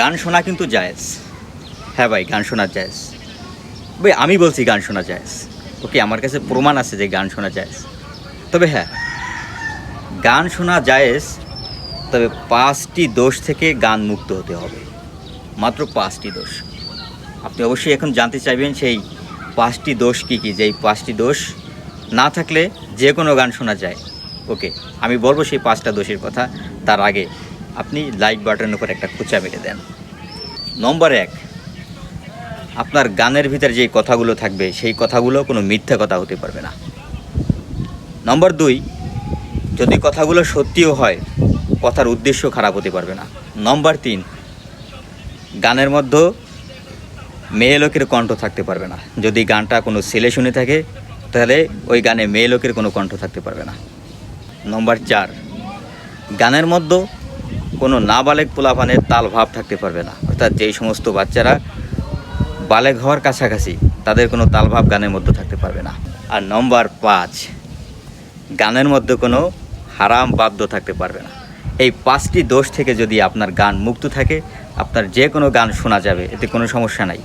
গান শোনা কিন্তু জায়েজ। হ্যাঁ ভাই, গান শোনা জায়েজ। ভাই আমি বলছি গান শোনা জায়েজ। ওকে, আমার কাছে প্রমাণ আছে যে গান শোনা জায়েজ। তবে হ্যাঁ, গান শোনা জায়েজ, তবে 5টি দোষ থেকে গান মুক্ত হতে হবে। মাত্র 5টি দোষ। আপনি অবশ্যই এখন জানতে চাইবেন সেই 5টি দোষ কী কী, যেই 5টি দোষ না থাকলে যে কোনো গান শোনা যায়। ওকে, আমি বলবো সেই 5টা দোষের কথা। তার আগে আপনি লাইক বাটনের উপর একটা খোঁচা মেরে দেন। নম্বর 1, আপনার গানের ভিতরে যেই কথাগুলো থাকবে সেই কথাগুলো কোনো মিথ্যা কথা হতে পারবে না। নম্বর 2, যদি কথাগুলো সত্যিও হয়, কথার উদ্দেশ্য খারাপ হতে পারবে না। নম্বর 3, গানের মধ্যে মেয়ে লোকের কণ্ঠ থাকতে পারবে না। যদি গানটা কোনো ছেলে শুনে থাকে তাহলে ওই গানে মেয়ে লোকের কোনো কণ্ঠ থাকতে পারবে না। নম্বর 4, গানের মধ্যে কোনো নাবালেগ পোলাপানের তাল ভাব থাকতে পারবে না। অর্থাৎ যেই সমস্ত বাচ্চারা বালেগ হওয়ার কাছাকাছি তাদের কোনো তাল ভাব গানের মধ্যে থাকতে পারবে না। আর নম্বর 5, গানের মধ্যে কোনো হারাম বাদ্য থাকতে পারবে না। এই 5টি দোষ থেকে যদি আপনার গান মুক্ত থাকে, আপনার যে কোনো গান শোনা যাবে, এতে কোনো সমস্যা নাই।